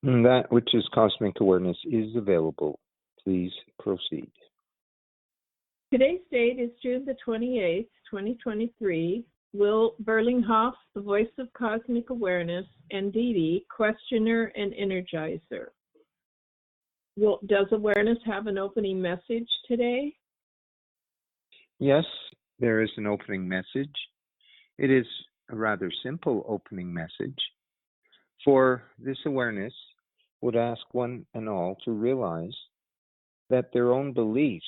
And that which is cosmic awareness is available. Please proceed. Today's date is June the 28th, 2023. Will Berlinghoff, the voice of cosmic awareness, and Dee, questioner and energizer. Does awareness have an opening message today? Yes, there is an opening message. It is a rather simple opening message. For this awareness would ask one and all to realize that their own beliefs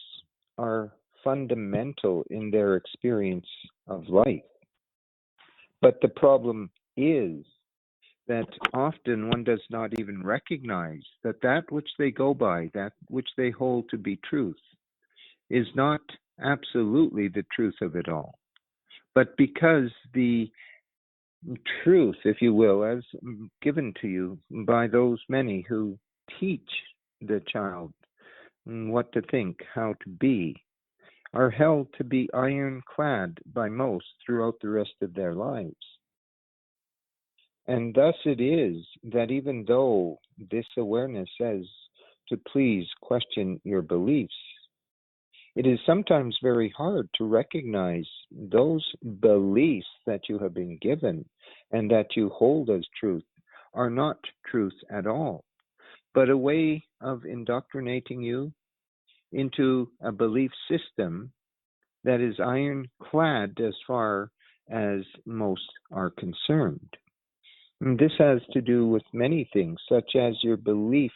are fundamental in their experience of life. But the problem is that often one does not even recognize that that which they go by, that which they hold to be truth, is not absolutely the truth of it all. But because the truth, if you will, as given to you by those many who teach the child what to think, how to be, are held to be ironclad by most throughout the rest of their lives. And thus it is that even though this awareness says to please question your beliefs, it is sometimes very hard to recognize those beliefs that you have been given and that you hold as truth are not truth at all, but a way of indoctrinating you into a belief system that is ironclad as far as most are concerned. And this has to do with many things, such as your belief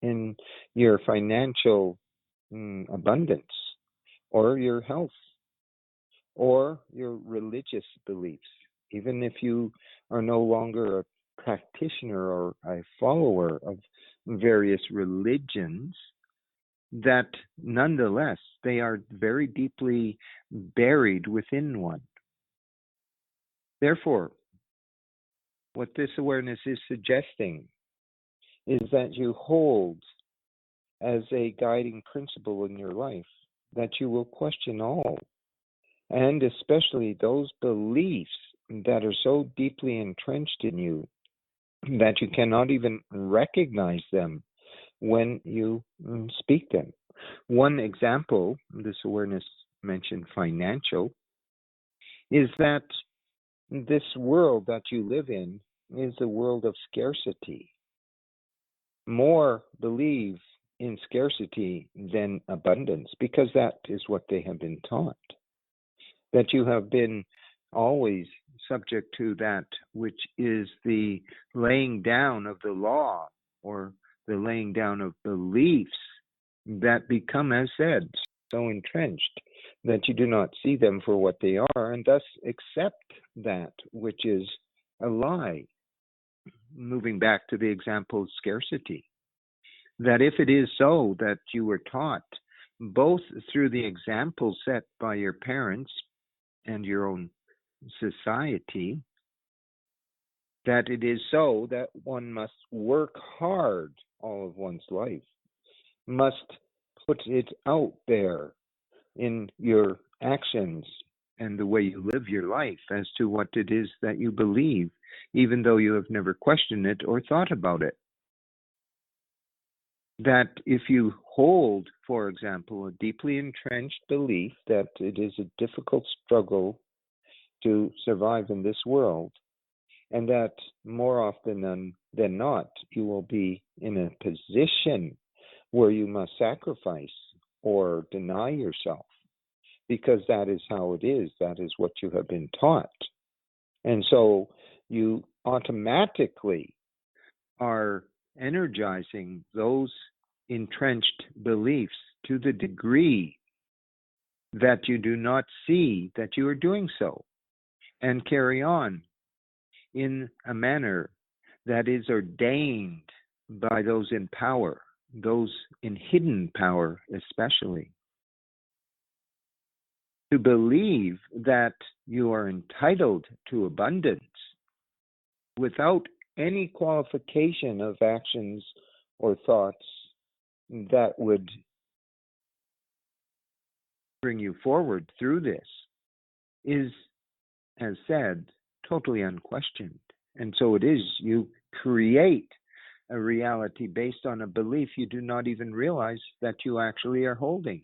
in your financial abundance, or your health, or your religious beliefs. Even if you are no longer a practitioner or a follower of various religions, that nonetheless they are very deeply buried within one. Therefore, what this awareness is suggesting is that you hold as a guiding principle in your life that you will question all, and especially those beliefs that are so deeply entrenched in you that you cannot even recognize them when you speak them. One example, this awareness mentioned financial, is that this world that you live in is a world of scarcity. More believe in scarcity than abundance because that is what they have been taught. That you have been always subject to that which is the laying down of the law or the laying down of beliefs that become, as said, so entrenched that you do not see them for what they are and thus accept that which is a lie. Moving back to the example of scarcity, that if it is so that you were taught, both through the example set by your parents and your own society, that it is so that one must work hard all of one's life, must put it out there in your actions and the way you live your life as to what it is that you believe, even though you have never questioned it or thought about it. That if you hold, for example, a deeply entrenched belief that it is a difficult struggle to survive in this world, and that more often than not, you will be in a position where you must sacrifice or deny yourself, because that is how it is, that is what you have been taught. And so you automatically are energizing those entrenched beliefs to the degree that you do not see that you are doing so, and carry on in a manner that is ordained by those in power, those in hidden power especially, to believe that you are entitled to abundance without any qualification of actions or thoughts that would bring you forward through this is, as said, totally unquestioned. And so it is, you create a reality based on a belief you do not even realize that you actually are holding?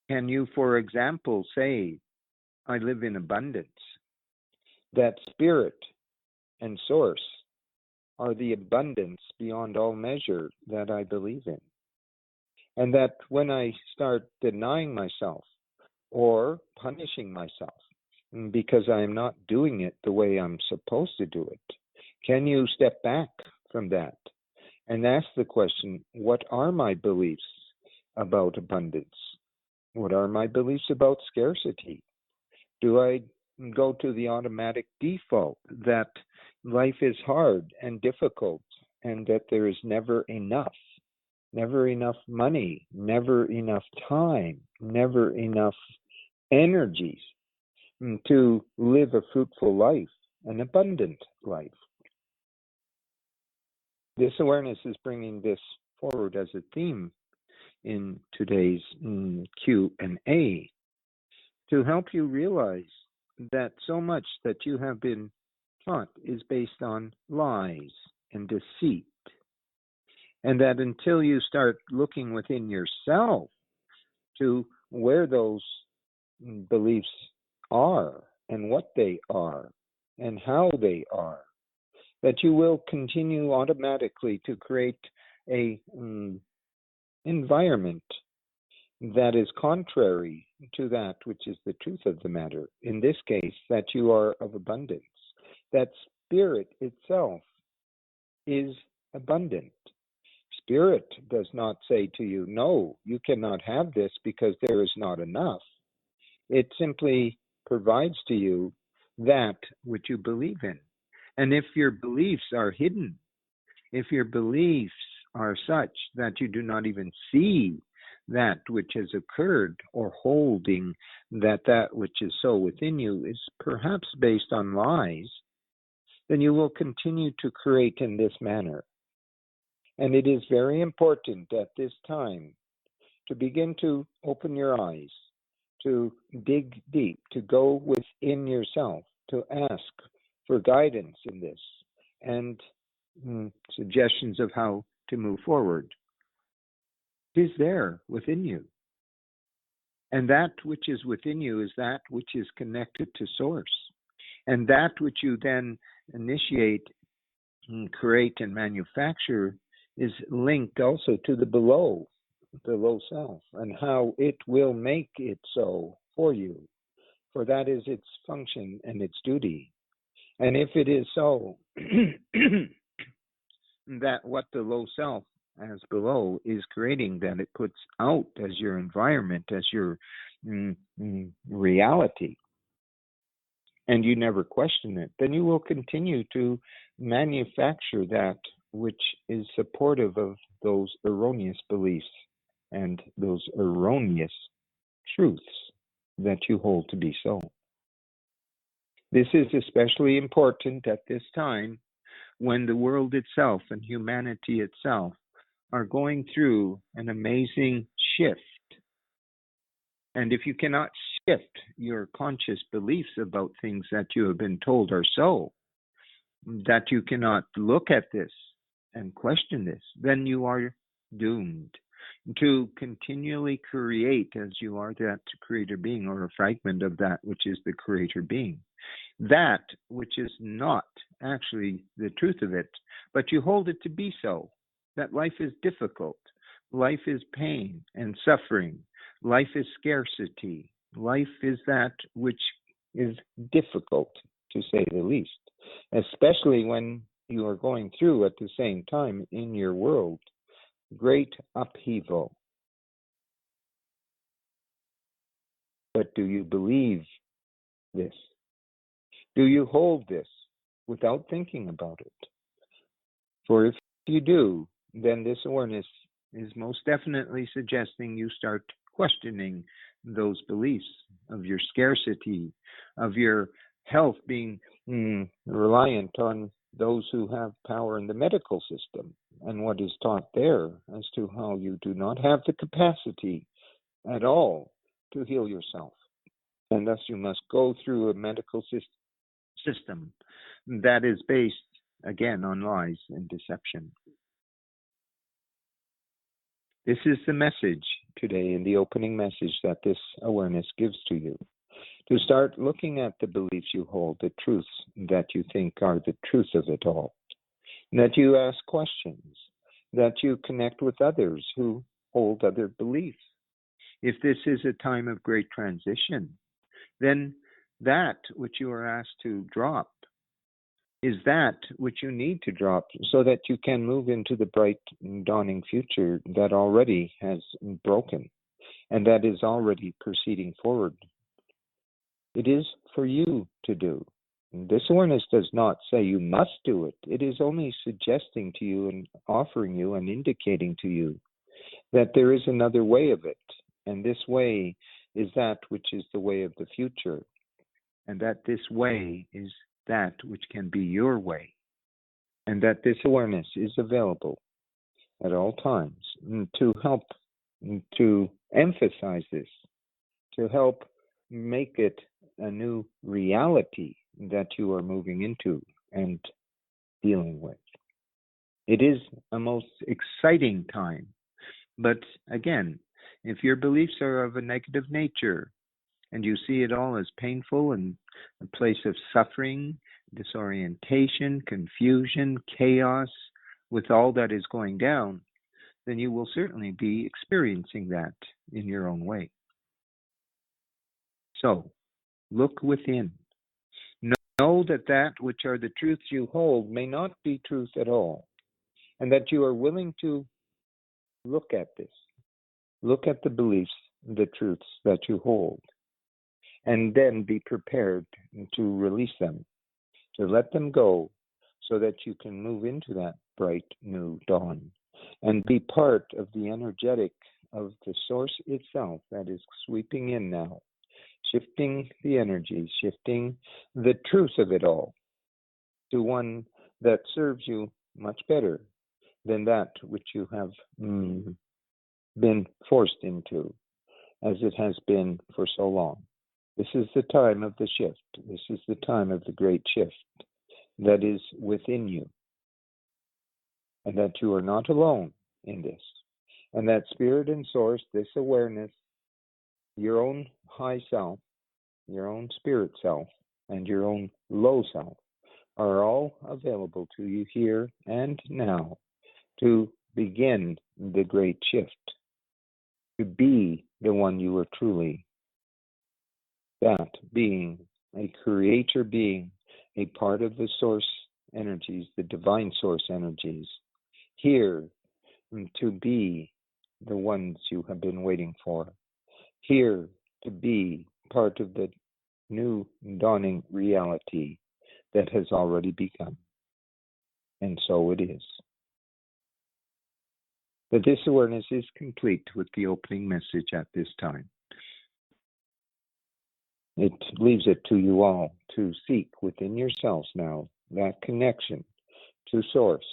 Can you, for example, say, I live in abundance, that spirit and source are the abundance beyond all measure that I believe in? And that when I start denying myself or punishing myself because I am not doing it the way I'm supposed to do it, can you step back from that and ask the question, what are my beliefs about abundance? What are my beliefs about scarcity? Do I go to the automatic default that life is hard and difficult and that there is never enough money, never enough time, never enough energies to live a fruitful life, an abundant life? This awareness is bringing this forward as a theme in today's Q&A to help you realize that so much that you have been taught is based on lies and deceit. And that until you start looking within yourself to where those beliefs are and what they are and how they are, that you will continue automatically to create a environment that is contrary to that which is the truth of the matter. In this case, that you are of abundance, that spirit itself is abundant. Spirit does not say to you, no, you cannot have this because there is not enough. It simply provides to you that which you believe in. And if your beliefs are hidden, if your beliefs are such that you do not even see that which has occurred, or holding that which is so within you is perhaps based on lies, then you will continue to create in this manner. And it is very important at this time to begin to open your eyes, to dig deep, to go within yourself, to ask for guidance in this and suggestions of how to move forward. It is there within you. And that which is within you is that which is connected to source. And that which you then initiate, and create, and manufacture is linked also to the low self, and how it will make it so for you. For that is its function and its duty. And if it is so, that what the low self as below is creating, that it puts out as your environment, as your reality, and you never question it, then you will continue to manufacture that which is supportive of those erroneous beliefs and those erroneous truths that you hold to be so. This is especially important at this time when the world itself and humanity itself are going through an amazing shift. And if you cannot shift your conscious beliefs about things that you have been told are so, that you cannot look at this and question this, then you are doomed to continually create, as you are that creator being, or a fragment of that which is the creator being, that which is not actually the truth of it, but you hold it to be so, that life is difficult, life is pain and suffering, life is scarcity, life is that which is difficult, to say the least, especially when you are going through at the same time in your world great upheaval. But do you believe this? Do you hold this without thinking about it? For if you do, then this awareness is most definitely suggesting you start questioning those beliefs of your scarcity, of your health being reliant on those who have power in the medical system, and what is taught there as to how you do not have the capacity at all to heal yourself. And thus you must go through a medical system that is based again on lies and deception. This is the message today in the opening message that this awareness gives to you. To start looking at the beliefs you hold, the truths that you think are the truth of it all. That you ask questions, that you connect with others who hold other beliefs. If this is a time of great transition, then that which you are asked to drop is that which you need to drop so that you can move into the bright dawning future that already has broken and that is already proceeding forward. It is for you to do. This awareness does not say you must do it. It is only suggesting to you and offering you and indicating to you that there is another way of it. And this way is that which is the way of the future. And that this way is that which can be your way. And that this awareness is available at all times to help to emphasize this, to help make it a new reality that you are moving into and dealing with. It is a most exciting time. But again, if your beliefs are of a negative nature and you see it all as painful and a place of suffering, disorientation, confusion, chaos, with all that is going down, then you will certainly be experiencing that in your own way. So, look within. Know that that which are the truths you hold may not be truth at all, and that you are willing to look at this. Look at the beliefs, the truths that you hold, and then be prepared to release them, to let them go so that you can move into that bright new dawn and be part of the energetic of the source itself that is sweeping in now, shifting the energy, shifting the truth of it all to one that serves you much better than that which you have been forced into, as it has been for so long. This is the time of the shift. This is the time of the great shift that is within you, and that you are not alone in this, and that spirit and source, this awareness, your own high self, your own spirit self, and your own low self are all available to you here and now to begin the great shift, to be the one you are truly, that being a creator being, a part of the source energies, the divine source energies, here to be the ones you have been waiting for, here to be part of the new dawning reality that has already begun. And so it is. But this awareness is complete with the opening message at this time. It leaves it to you all to seek within yourselves now that connection to source,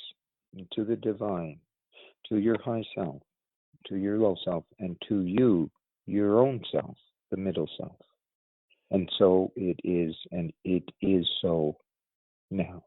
to the divine, to your high self, to your low self, and to you, your own self, the middle self. And so it is, and it is so now.